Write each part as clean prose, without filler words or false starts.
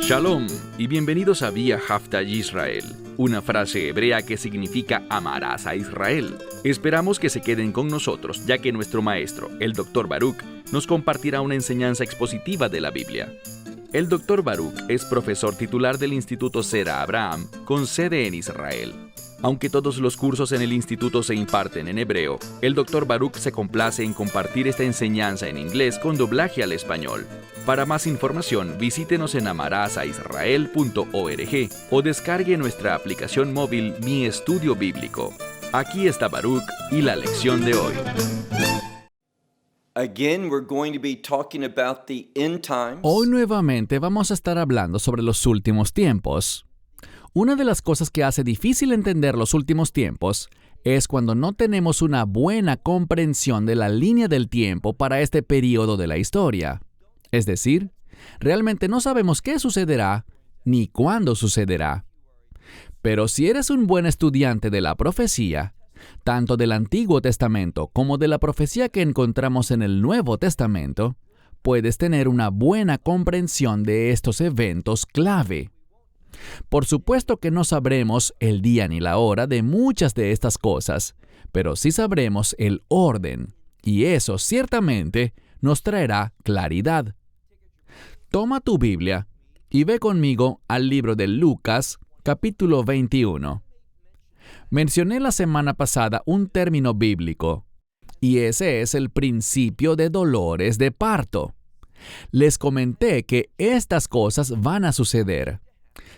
Shalom y bienvenidos a Vía Haftaj Israel, una frase hebrea que significa amarás a Israel. Esperamos que se queden con nosotros, ya que nuestro maestro, el Dr. Baruch, nos compartirá una enseñanza expositiva de la Biblia. El Dr. Baruch es profesor titular del Instituto Zera Abraham, con sede en Israel. Aunque todos los cursos en el instituto se imparten en hebreo, el Dr. Baruch se complace en compartir esta enseñanza en inglés con doblaje al español. Para más información, visítenos en amarasaisrael.org o descargue nuestra aplicación móvil Mi Estudio Bíblico. Aquí está Baruch y la lección de hoy. Hoy nuevamente vamos a estar hablando sobre los últimos tiempos. Una de las cosas que hace difícil entender los últimos tiempos es cuando no tenemos una buena comprensión de la línea del tiempo para este periodo de la historia. Es decir, realmente no sabemos qué sucederá ni cuándo sucederá. Pero si eres un buen estudiante de la profecía, tanto del Antiguo Testamento como de la profecía que encontramos en el Nuevo Testamento, puedes tener una buena comprensión de estos eventos clave. Por supuesto que no sabremos el día ni la hora de muchas de estas cosas, pero sí sabremos el orden, y eso ciertamente nos traerá claridad. Toma tu Biblia y ve conmigo al libro de Lucas, capítulo 21. Mencioné la semana pasada un término bíblico, y ese es el principio de dolores de parto. Les comenté que estas cosas van a suceder.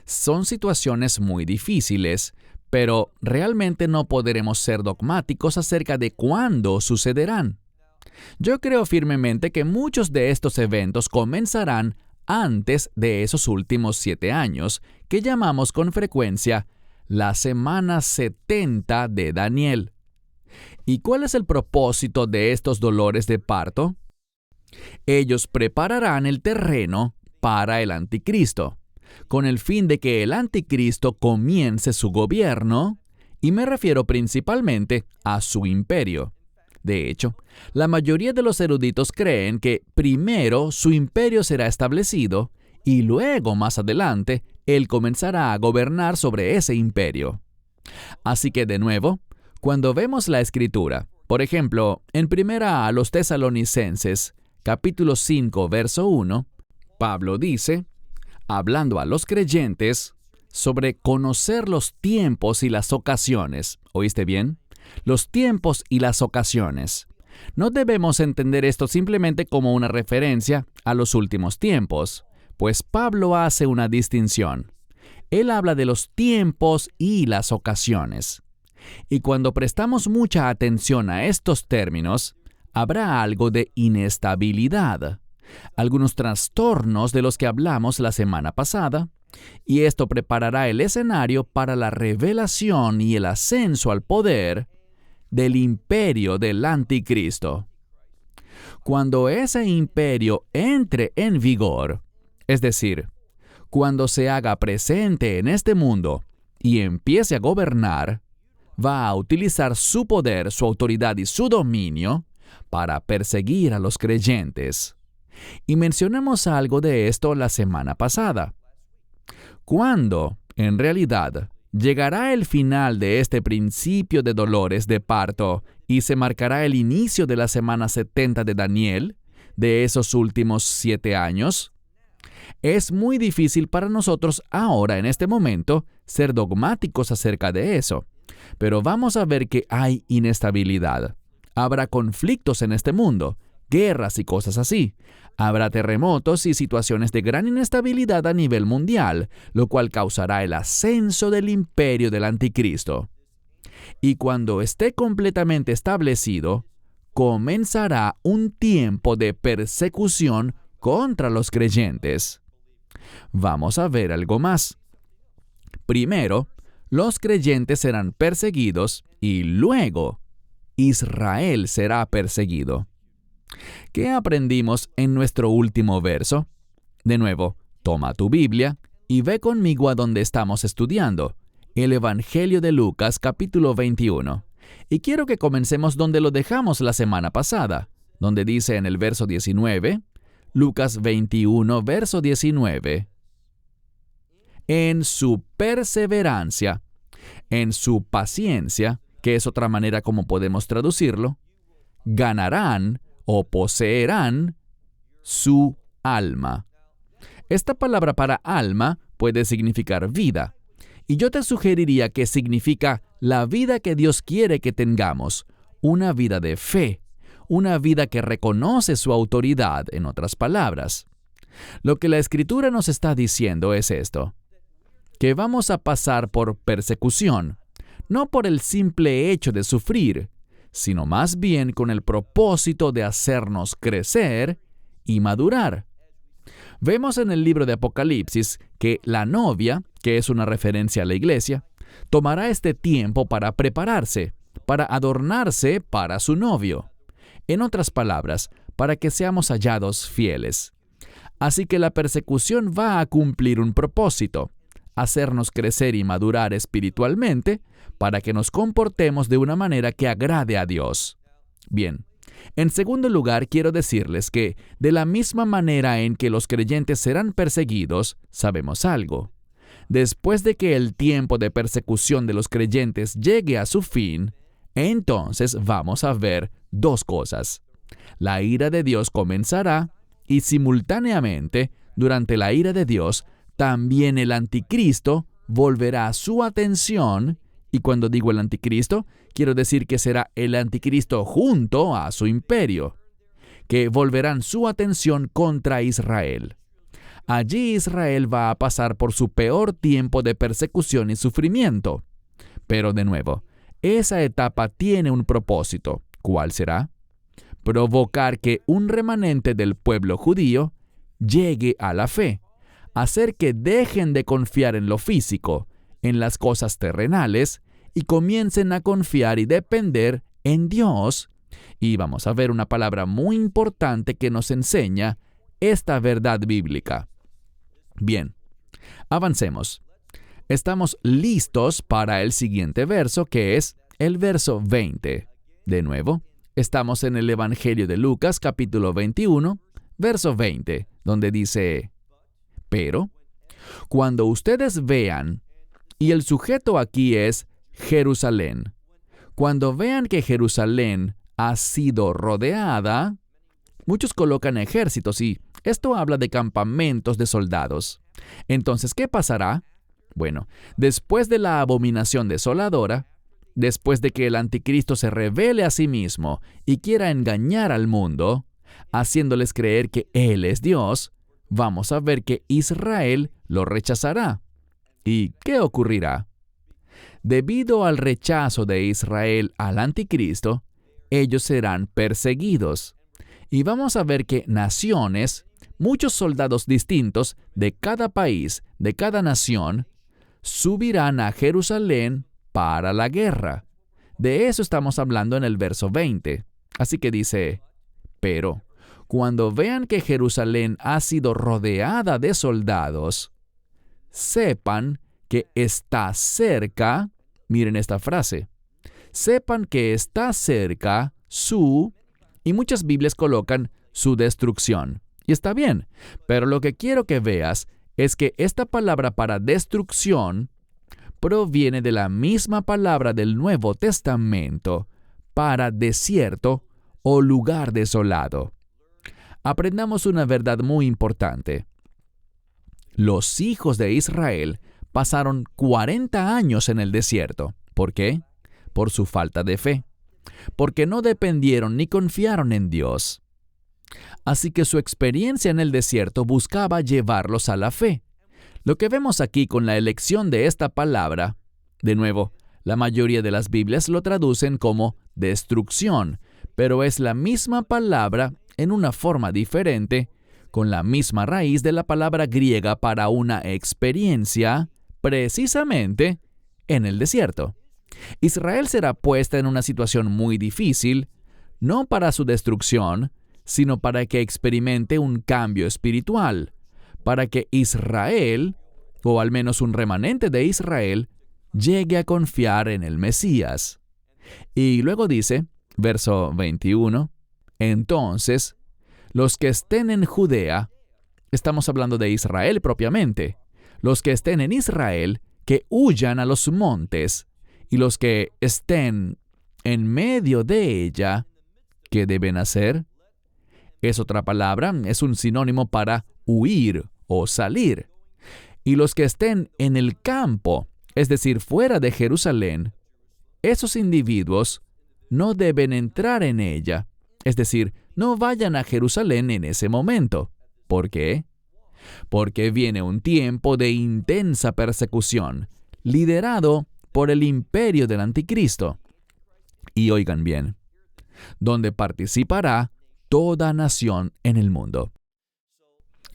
Son situaciones muy difíciles, pero realmente no podremos ser dogmáticos acerca de cuándo sucederán. Yo creo firmemente que muchos de estos eventos comenzarán antes de esos últimos 7 años, que llamamos con frecuencia la semana 70 de Daniel. ¿Y cuál es el propósito de estos dolores de parto? Ellos prepararán el terreno para el anticristo, con el fin de que el anticristo comience su gobierno, y me refiero principalmente a su imperio. De hecho, la mayoría de los eruditos creen que primero su imperio será establecido y luego, más adelante, él comenzará a gobernar sobre ese imperio. Así que, de nuevo, cuando vemos la Escritura, por ejemplo, en 1 a los Tesalonicenses, capítulo 5, verso 1, Pablo dice, hablando a los creyentes, sobre conocer los tiempos y las ocasiones. ¿Oíste bien? Los tiempos y las ocasiones. No debemos entender esto simplemente como una referencia a los últimos tiempos, pues Pablo hace una distinción. Él habla de los tiempos y las ocasiones. Y cuando prestamos mucha atención a estos términos, habrá algo de inestabilidad, algunos trastornos de los que hablamos la semana pasada, y esto preparará el escenario para la revelación y el ascenso al poder del imperio del anticristo. Cuando ese imperio entre en vigor, es decir, cuando se haga presente en este mundo y empiece a gobernar, va a utilizar su poder, su autoridad y su dominio para perseguir a los creyentes. Y mencionamos algo de esto la semana pasada. ¿Cuándo, en realidad, llegará el final de este principio de dolores de parto y se marcará el inicio de la semana 70 de Daniel, de esos últimos 7 años? Es muy difícil para nosotros ahora, en este momento, ser dogmáticos acerca de eso. Pero vamos a ver que hay inestabilidad. Habrá conflictos en este mundo, guerras y cosas así. Habrá terremotos y situaciones de gran inestabilidad a nivel mundial, lo cual causará el ascenso del imperio del anticristo. Y cuando esté completamente establecido, comenzará un tiempo de persecución contra los creyentes. Vamos a ver algo más. Primero, los creyentes serán perseguidos y luego Israel será perseguido. ¿Qué aprendimos en nuestro último verso? De nuevo, toma tu Biblia y ve conmigo a donde estamos estudiando, el Evangelio de Lucas, capítulo 21. Y quiero que comencemos donde lo dejamos la semana pasada, donde dice en el verso 19, Lucas 21, verso 19. en su perseverancia, en su paciencia, que es otra manera como podemos traducirlo, ganarán o poseerán su alma. Esta palabra para alma puede significar vida, y yo te sugeriría que significa la vida que Dios quiere que tengamos, una vida de fe, una vida que reconoce su autoridad, en otras palabras. Lo que la Escritura nos está diciendo es esto, que vamos a pasar por persecución, no por el simple hecho de sufrir, sino más bien con el propósito de hacernos crecer y madurar. Vemos en el libro de Apocalipsis que la novia, que es una referencia a la iglesia, tomará este tiempo para prepararse, para adornarse para su novio. En otras palabras, para que seamos hallados fieles. Así que la persecución va a cumplir un propósito, hacernos crecer y madurar espiritualmente para que nos comportemos de una manera que agrade a Dios. Bien, en segundo lugar, quiero decirles que, de la misma manera en que los creyentes serán perseguidos, sabemos algo. Después de que el tiempo de persecución de los creyentes llegue a su fin, entonces vamos a ver dos cosas. La ira de Dios comenzará y simultáneamente, durante la ira de Dios, también el anticristo volverá su atención, y cuando digo el anticristo, quiero decir que será el anticristo junto a su imperio, que volverán su atención contra Israel. Allí Israel va a pasar por su peor tiempo de persecución y sufrimiento. Pero de nuevo, esa etapa tiene un propósito. ¿Cuál será? Provocar que un remanente del pueblo judío llegue a la fe, hacer que dejen de confiar en lo físico, en las cosas terrenales, y comiencen a confiar y depender en Dios. Y vamos a ver una palabra muy importante que nos enseña esta verdad bíblica. Bien, avancemos. Estamos listos para el siguiente verso, que es el verso 20. De nuevo, estamos en el Evangelio de Lucas, capítulo 21, verso 20, donde dice: pero, cuando ustedes vean, y el sujeto aquí es Jerusalén, cuando vean que Jerusalén ha sido rodeada, muchos colocan ejércitos y esto habla de campamentos de soldados. Entonces, ¿qué pasará? Bueno, después de la abominación desoladora, después de que el anticristo se revele a sí mismo y quiera engañar al mundo, haciéndoles creer que Él es Dios, vamos a ver que Israel lo rechazará. ¿Y qué ocurrirá? Debido al rechazo de Israel al anticristo, ellos serán perseguidos. Y vamos a ver que naciones, muchos soldados distintos de cada país, de cada nación, subirán a Jerusalén para la guerra. De eso estamos hablando en el verso 20. Así que dice: pero cuando vean que Jerusalén ha sido rodeada de soldados, sepan que está cerca, miren esta frase, sepan que está cerca y muchas Biblias colocan su destrucción. Y está bien, pero lo que quiero que veas es que esta palabra para destrucción proviene de la misma palabra del Nuevo Testamento para desierto o lugar desolado. Aprendamos una verdad muy importante. Los hijos de Israel pasaron 40 años en el desierto. ¿Por qué? Por su falta de fe. Porque no dependieron ni confiaron en Dios. Así que su experiencia en el desierto buscaba llevarlos a la fe. Lo que vemos aquí con la elección de esta palabra, de nuevo, la mayoría de las Biblias lo traducen como destrucción, pero es la misma palabra en una forma diferente, con la misma raíz de la palabra griega para una experiencia, precisamente en el desierto. Israel será puesta en una situación muy difícil, no para su destrucción, sino para que experimente un cambio espiritual, para que Israel, o al menos un remanente de Israel, llegue a confiar en el Mesías. Y luego dice, verso 21, entonces, los que estén en Judea, estamos hablando de Israel propiamente, Los que estén en Israel, que huyan a los montes, y los que estén en medio de ella, ¿qué deben hacer? Es otra palabra, es un sinónimo para huir o salir. Y los que estén en el campo, es decir, fuera de Jerusalén, esos individuos no deben entrar en ella. Es decir, no vayan a Jerusalén en ese momento. ¿Por qué? Porque viene un tiempo de intensa persecución, liderado por el imperio del anticristo. Y oigan bien, donde participará toda nación en el mundo.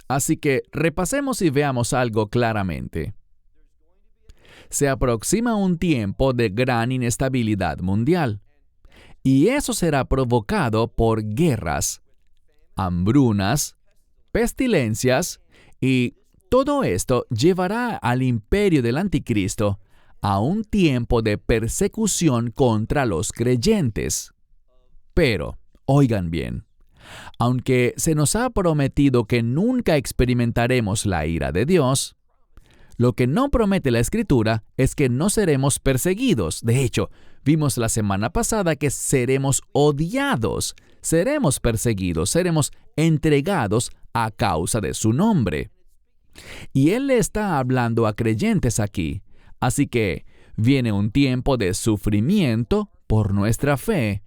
Así que repasemos y veamos algo claramente. Se aproxima un tiempo de gran inestabilidad mundial, y eso será provocado por guerras, hambrunas, pestilencias, y todo esto llevará al imperio del anticristo a un tiempo de persecución contra los creyentes. Pero, oigan bien, aunque se nos ha prometido que nunca experimentaremos la ira de Dios, lo que no promete la Escritura es que no seremos perseguidos. De hecho, vimos la semana pasada que seremos odiados, seremos perseguidos, seremos entregados a causa de su nombre. Y Él le está hablando a creyentes aquí. Así que viene un tiempo de sufrimiento por nuestra fe.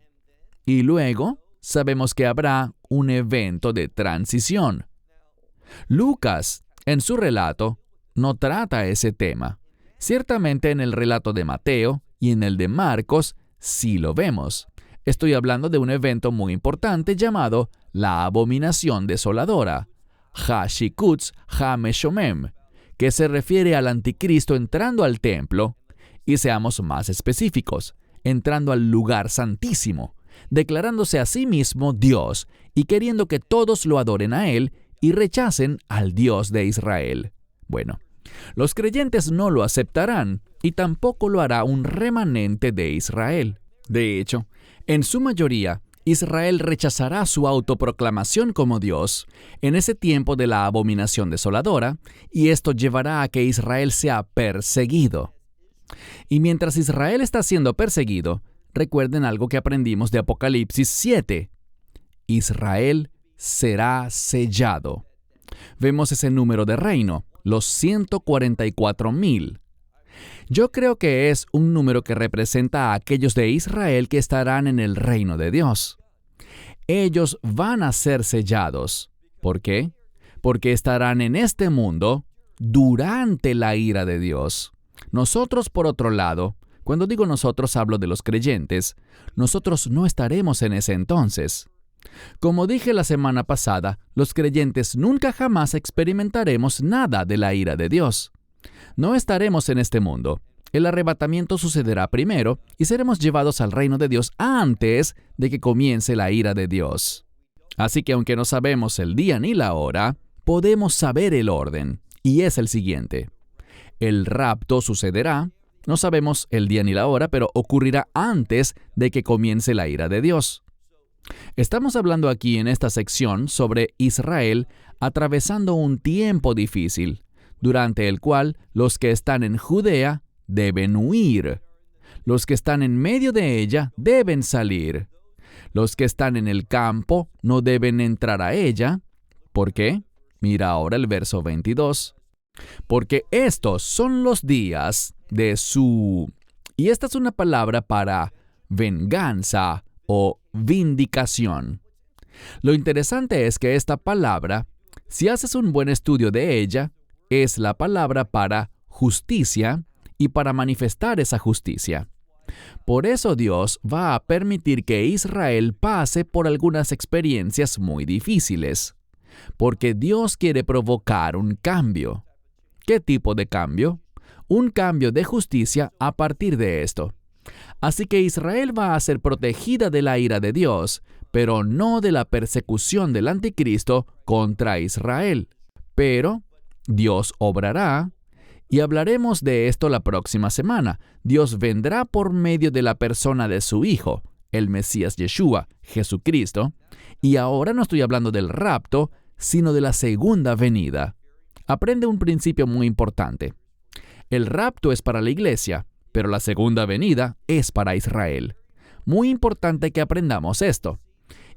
Y luego sabemos que habrá un evento de transición. Lucas, en su relato, no trata ese tema. Ciertamente en el relato de Mateo y en el de Marcos sí lo vemos. Estoy hablando de un evento muy importante llamado la abominación desoladora, Ha-Shikutz Ha-Meshomem, que se refiere al anticristo entrando al templo, y seamos más específicos, entrando al lugar santísimo, declarándose a sí mismo Dios y queriendo que todos lo adoren a Él y rechacen al Dios de Israel. Bueno, los creyentes no lo aceptarán y tampoco lo hará un remanente de Israel. De hecho, en su mayoría, Israel rechazará su autoproclamación como Dios en ese tiempo de la abominación desoladora, y esto llevará a que Israel sea perseguido. Y mientras Israel está siendo perseguido, recuerden algo que aprendimos de Apocalipsis 7. Israel será sellado. Vemos ese número de reino, los 144,000. Yo creo que es un número que representa a aquellos de Israel que estarán en el reino de Dios. Ellos van a ser sellados. ¿Por qué? Porque estarán en este mundo durante la ira de Dios. Nosotros, por otro lado, cuando digo nosotros hablo de los creyentes, nosotros no estaremos en ese entonces. Como dije la semana pasada, los creyentes nunca jamás experimentaremos nada de la ira de Dios. No estaremos en este mundo. El arrebatamiento sucederá primero y seremos llevados al reino de Dios antes de que comience la ira de Dios. Así que aunque no sabemos el día ni la hora, podemos saber el orden, y es el siguiente. El rapto sucederá, no sabemos el día ni la hora, pero ocurrirá antes de que comience la ira de Dios. Estamos hablando aquí en esta sección sobre Israel atravesando un tiempo difícil, durante el cual los que están en Judea deben huir. Los que están en medio de ella deben salir. Los que están en el campo no deben entrar a ella. ¿Por qué? Mira ahora el verso 22. Porque estos son los días de su... Y esta es una palabra para venganza o vindicación. Lo interesante es que esta palabra, si haces un buen estudio de ella, es la palabra para justicia y para manifestar esa justicia. Por eso Dios va a permitir que Israel pase por algunas experiencias muy difíciles, porque Dios quiere provocar un cambio. ¿Qué tipo de cambio? Un cambio de justicia a partir de esto. Así que Israel va a ser protegida de la ira de Dios, pero no de la persecución del anticristo contra Israel. Pero Dios obrará, y hablaremos de esto la próxima semana. Dios vendrá por medio de la persona de su Hijo, el Mesías Yeshua, Jesucristo, y ahora no estoy hablando del rapto, sino de la segunda venida. aprende un principio muy importante. El rapto es para la iglesia, pero la segunda venida es para Israel. Muy importante que aprendamos esto.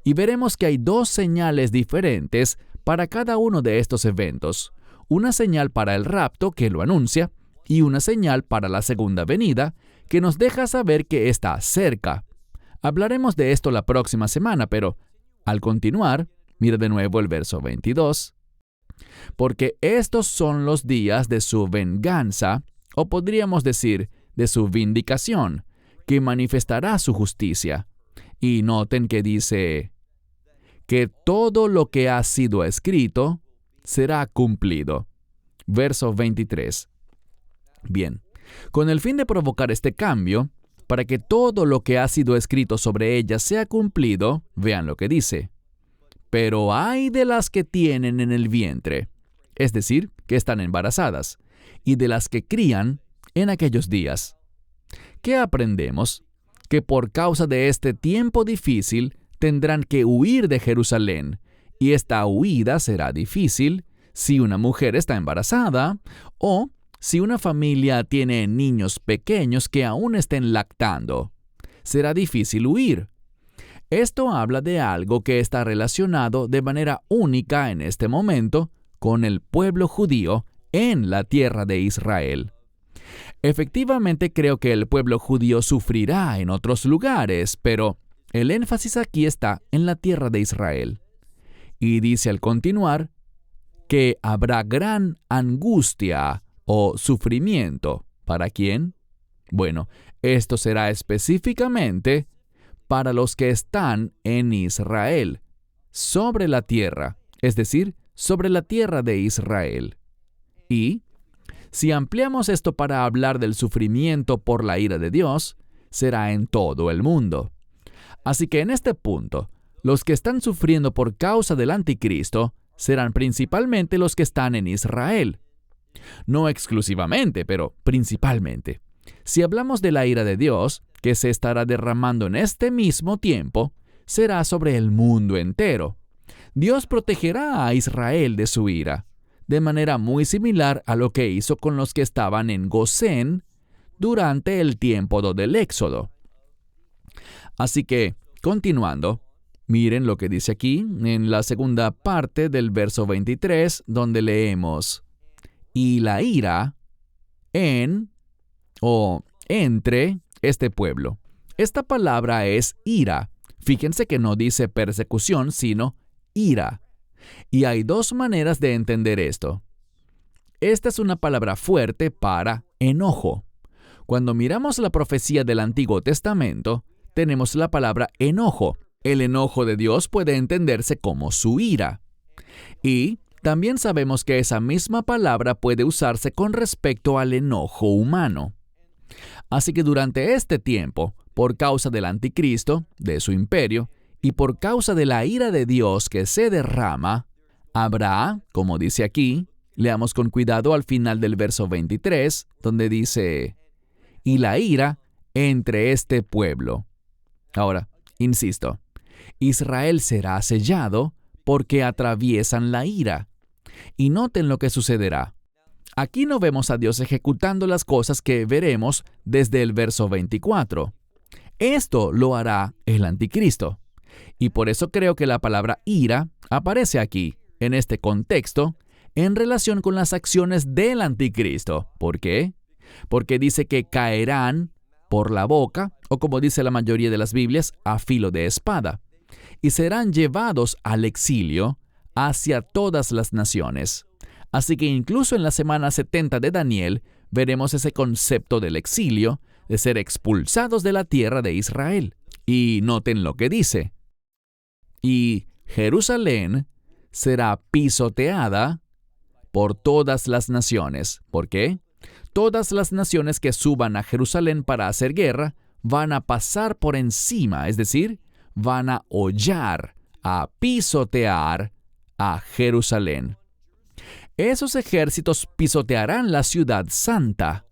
Y veremos que hay dos señales diferentes para cada uno de estos eventos. Una señal para el rapto, que lo anuncia, y una señal para la segunda venida, que nos deja saber que está cerca. Hablaremos de esto la próxima semana, pero al continuar, mira de nuevo el verso 22. Porque estos son los días de su venganza, o podríamos decir, de su vindicación, que manifestará su justicia. Y noten que dice que todo lo que ha sido escrito será cumplido. Verso 23. Bien, con el fin de provocar este cambio, para que todo lo que ha sido escrito sobre ella sea cumplido, vean lo que dice. Pero hay de las que tienen en el vientre, es decir, que están embarazadas, y de las que crían en aquellos días. ¿Qué aprendemos? Que por causa de este tiempo difícil tendrán que huir de Jerusalén, y esta huida será difícil si una mujer está embarazada o si una familia tiene niños pequeños que aún estén lactando. Será difícil huir. Esto habla de algo que está relacionado de manera única en este momento con el pueblo judío en la tierra de Israel. Efectivamente, creo que el pueblo judío sufrirá en otros lugares, pero el énfasis aquí está en la tierra de Israel. Y dice al continuar que habrá gran angustia o sufrimiento. ¿Para quién? Bueno, esto será específicamente para los que están en Israel, sobre la tierra, es decir, sobre la tierra de Israel. Y si ampliamos esto para hablar del sufrimiento por la ira de Dios, será en todo el mundo. Así que en este punto, los que están sufriendo por causa del anticristo serán principalmente los que están en Israel. No exclusivamente, pero principalmente. Si hablamos de la ira de Dios, que se estará derramando en este mismo tiempo, será sobre el mundo entero. Dios protegerá a Israel de su ira, de manera muy similar a lo que hizo con los que estaban en Gosén durante el tiempo del Éxodo. Así que, continuando, miren lo que dice aquí en la segunda parte del verso 23, donde leemos: y la ira en o entre este pueblo. Esta palabra es ira. Fíjense que no dice persecución, sino ira. Y hay dos maneras de entender esto. Esta es una palabra fuerte para enojo. Cuando miramos la profecía del Antiguo Testamento, tenemos la palabra enojo. El enojo de Dios puede entenderse como su ira. Y también sabemos que esa misma palabra puede usarse con respecto al enojo humano. Así que durante este tiempo, por causa del anticristo, de su imperio, y por causa de la ira de Dios que se derrama, habrá, como dice aquí, leamos con cuidado al final del verso 23, donde dice: y la ira entre este pueblo. Ahora, insisto, Israel será sellado porque atraviesan la ira. Y noten lo que sucederá. Aquí no vemos a Dios ejecutando las cosas que veremos desde el verso 24. Esto lo hará el anticristo. Y por eso creo que la palabra ira aparece aquí, en este contexto, en relación con las acciones del anticristo. ¿Por qué? Porque dice que caerán por la boca, o como dice la mayoría de las Biblias, a filo de espada, y serán llevados al exilio hacia todas las naciones. Así que incluso en la semana 70 de Daniel veremos ese concepto del exilio, de ser expulsados de la tierra de Israel. Y noten lo que dice: y Jerusalén será pisoteada por todas las naciones. ¿Por qué? Todas las naciones que suban a Jerusalén para hacer guerra van a pasar por encima, es decir, van a hollar, a pisotear a Jerusalén. Esos ejércitos pisotearán la ciudad santa.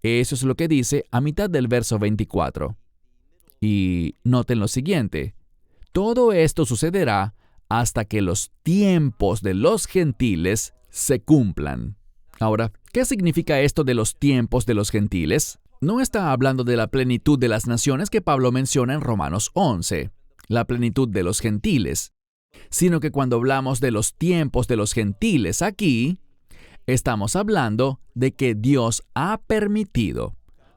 Eso es lo que dice a mitad del verso 24. Y noten lo siguiente: todo esto sucederá hasta que los tiempos de los gentiles se cumplan. Ahora, ¿qué significa esto de los tiempos de los gentiles? No está hablando de la plenitud de las naciones que Pablo menciona en Romanos 11, la plenitud de los gentiles, sino que cuando hablamos de los tiempos de los gentiles aquí, estamos hablando de que Dios ha permitido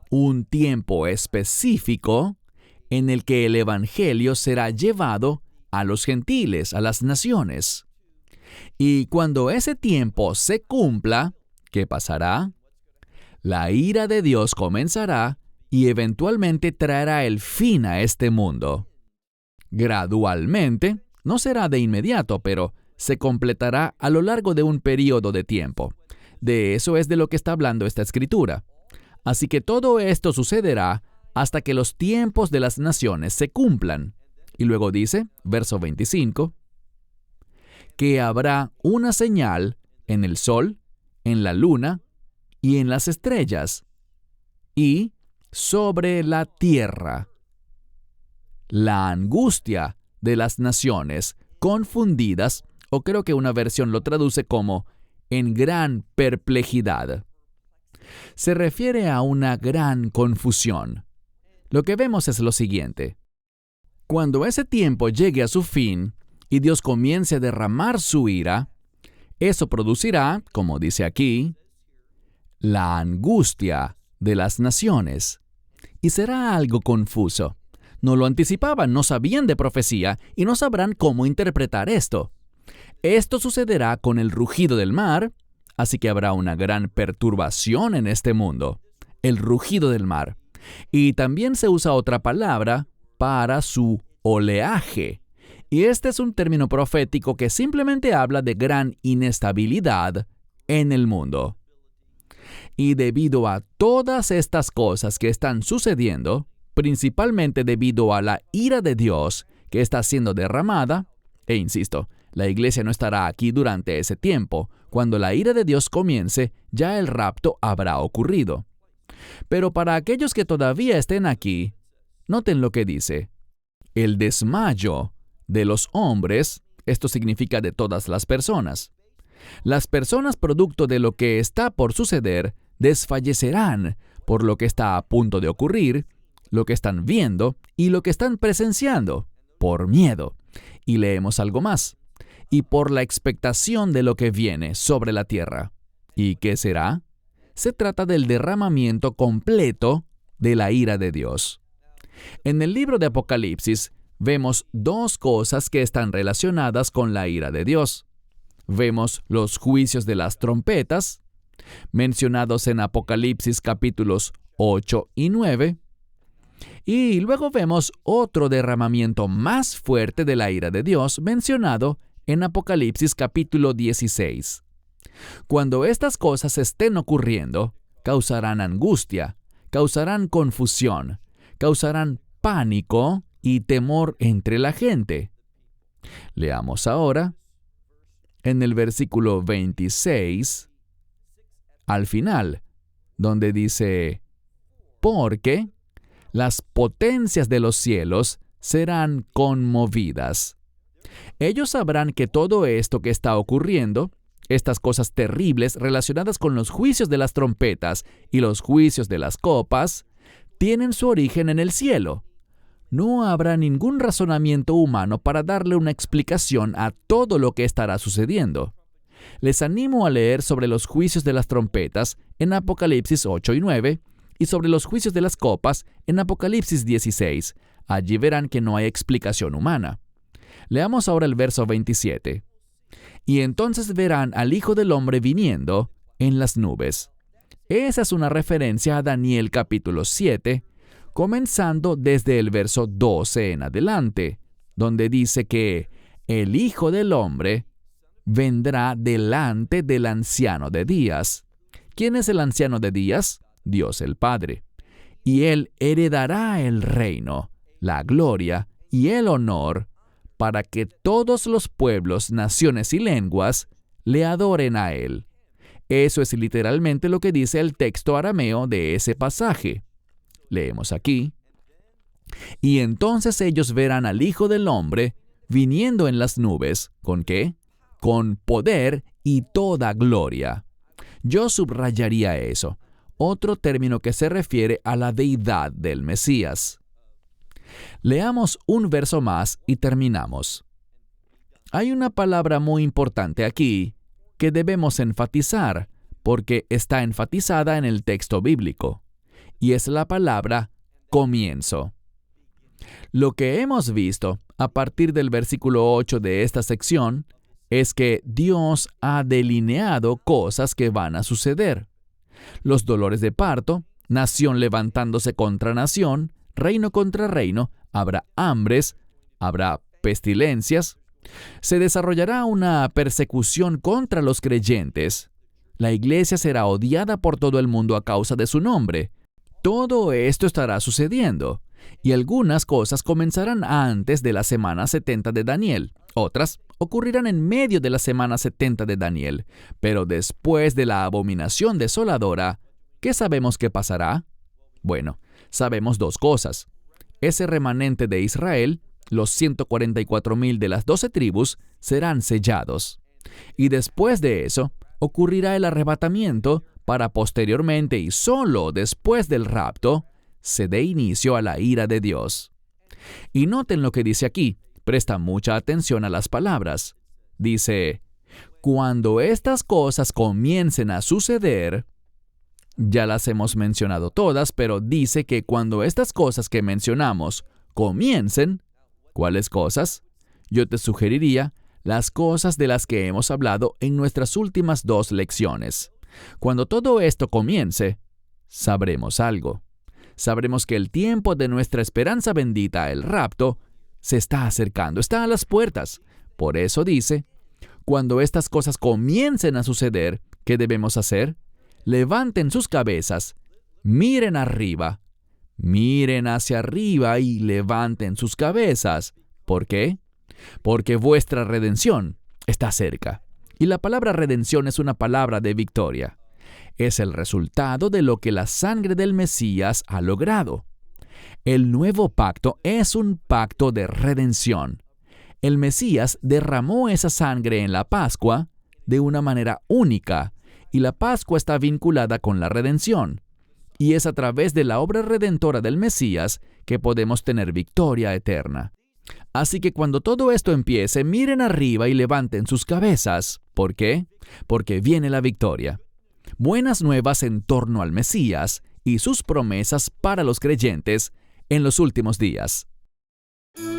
un tiempo específico en el que el Evangelio será llevado a los gentiles, a las naciones. Y cuando ese tiempo se cumpla, ¿qué pasará? La ira de Dios comenzará y eventualmente traerá el fin a este mundo. Gradualmente, no será de inmediato, pero se completará a lo largo de un periodo de tiempo. De eso es de lo que está hablando esta escritura. Así que todo esto sucederá hasta que los tiempos de las naciones se cumplan. Y luego dice, verso 25, que habrá una señal en el sol, en la luna y en las estrellas, y sobre la tierra. La angustia de las naciones confundidas, o creo que una versión lo traduce como en gran perplejidad. Se refiere a una gran confusión. Lo que vemos es lo siguiente. Cuando ese tiempo llegue a su fin y Dios comience a derramar su ira, eso producirá, como dice aquí, la angustia de las naciones. Y será algo confuso. No lo anticipaban, no sabían de profecía y no sabrán cómo interpretar esto. Esto sucederá con el rugido del mar, así que habrá una gran perturbación en este mundo. El rugido del mar. Y también se usa otra palabra para su oleaje. Y este es un término profético que simplemente habla de gran inestabilidad en el mundo. Y debido a todas estas cosas que están sucediendo, principalmente debido a la ira de Dios que está siendo derramada, e insisto, la iglesia no estará aquí durante ese tiempo. Cuando la ira de Dios comience, ya el rapto habrá ocurrido. Pero para aquellos que todavía estén aquí, noten lo que dice. El desmayo de los hombres, esto significa de todas las personas. Las personas producto de lo que está por suceder desfallecerán por lo que está a punto de ocurrir, lo que están viendo y lo que están presenciando, por miedo. Y leemos algo más. Y por la expectación de lo que viene sobre la tierra. ¿Y qué será? Se trata del derramamiento completo de la ira de Dios. En el libro de Apocalipsis vemos dos cosas que están relacionadas con la ira de Dios. Vemos los juicios de las trompetas, mencionados en Apocalipsis capítulos 8 y 9, y luego vemos otro derramamiento más fuerte de la ira de Dios mencionado en Apocalipsis capítulo 16. Cuando estas cosas estén ocurriendo, causarán angustia, causarán confusión, causarán pánico y temor entre la gente. Leamos ahora en el versículo 26, al final, donde dice, porque las potencias de los cielos serán conmovidas. Ellos sabrán que todo esto que está ocurriendo, estas cosas terribles relacionadas con los juicios de las trompetas y los juicios de las copas, tienen su origen en el cielo. No habrá ningún razonamiento humano para darle una explicación a todo lo que estará sucediendo. Les animo a leer sobre los juicios de las trompetas en Apocalipsis 8 y 9 y sobre los juicios de las copas en Apocalipsis 16. Allí verán que no hay explicación humana. Leamos ahora el verso 27. Y entonces verán al Hijo del Hombre viniendo en las nubes. Esa es una referencia a Daniel capítulo 7, comenzando desde el verso 12 en adelante, donde dice que el Hijo del Hombre vendrá delante del Anciano de Días. ¿Quién es el Anciano de Días? Dios el Padre. Y Él heredará el reino, la gloria y el honor, para que todos los pueblos, naciones y lenguas le adoren a Él. Eso es literalmente lo que dice el texto arameo de ese pasaje. Leemos aquí. Y entonces ellos verán al Hijo del Hombre viniendo en las nubes. ¿Con qué? Con poder y toda gloria. Yo subrayaría eso, otro término que se refiere a la deidad del Mesías. Leamos un verso más y terminamos. Hay una palabra muy importante aquí que debemos enfatizar porque está enfatizada en el texto bíblico, y es la palabra comienzo. Lo que hemos visto a partir del versículo 8 de esta sección es que Dios ha delineado cosas que van a suceder. Los dolores de parto, nación levantándose contra nación, reino contra reino, habrá hambres, habrá pestilencias, se desarrollará una persecución contra los creyentes. La iglesia será odiada por todo el mundo a causa de su nombre. Todo esto estará sucediendo, y algunas cosas comenzarán antes de la semana 70 de Daniel. Otras ocurrirán en medio de la semana 70 de Daniel. Pero después de la abominación desoladora, ¿qué sabemos que pasará? Bueno, sabemos dos cosas. Ese remanente de Israel, los 144,000 de las 12 tribus, serán sellados. Y después de eso, ocurrirá el arrebatamiento para posteriormente y solo después del rapto, se dé inicio a la ira de Dios. Y noten lo que dice aquí, presta mucha atención a las palabras. Dice, cuando estas cosas comiencen a suceder, ya las hemos mencionado todas, pero dice que cuando estas cosas que mencionamos comiencen, ¿cuáles cosas? Yo te sugeriría las cosas de las que hemos hablado en nuestras últimas 2 lecciones. Cuando todo esto comience, sabremos algo. Sabremos que el tiempo de nuestra esperanza bendita, el rapto, se está acercando, está a las puertas. Por eso dice, cuando estas cosas comiencen a suceder, ¿qué debemos hacer? Levanten sus cabezas, miren arriba, miren hacia arriba y levanten sus cabezas. ¿Por qué? Porque vuestra redención está cerca. Y la palabra redención es una palabra de victoria. Es el resultado de lo que la sangre del Mesías ha logrado. El nuevo pacto es un pacto de redención. El Mesías derramó esa sangre en la Pascua de una manera única, y la Pascua está vinculada con la redención. Y es a través de la obra redentora del Mesías que podemos tener victoria eterna. Así que cuando todo esto empiece, miren arriba y levanten sus cabezas. ¿Por qué? Porque viene la victoria. Buenas nuevas en torno al Mesías y sus promesas para los creyentes en los últimos días.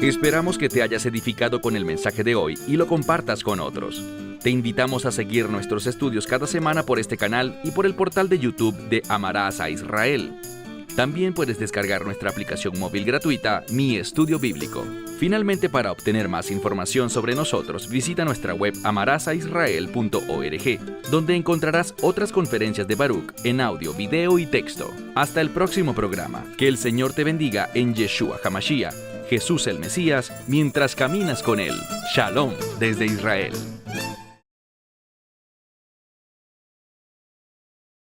Esperamos que te hayas edificado con el mensaje de hoy y lo compartas con otros. Te invitamos a seguir nuestros estudios cada semana por este canal y por el portal de YouTube de Amarás a Israel. También puedes descargar nuestra aplicación móvil gratuita, Mi Estudio Bíblico. Finalmente, para obtener más información sobre nosotros, visita nuestra web amarasaisrael.org, donde encontrarás otras conferencias de Baruch en audio, video y texto. Hasta el próximo programa. Que el Señor te bendiga en Yeshua HaMashiach, Jesús el Mesías, mientras caminas con Él. Shalom desde Israel.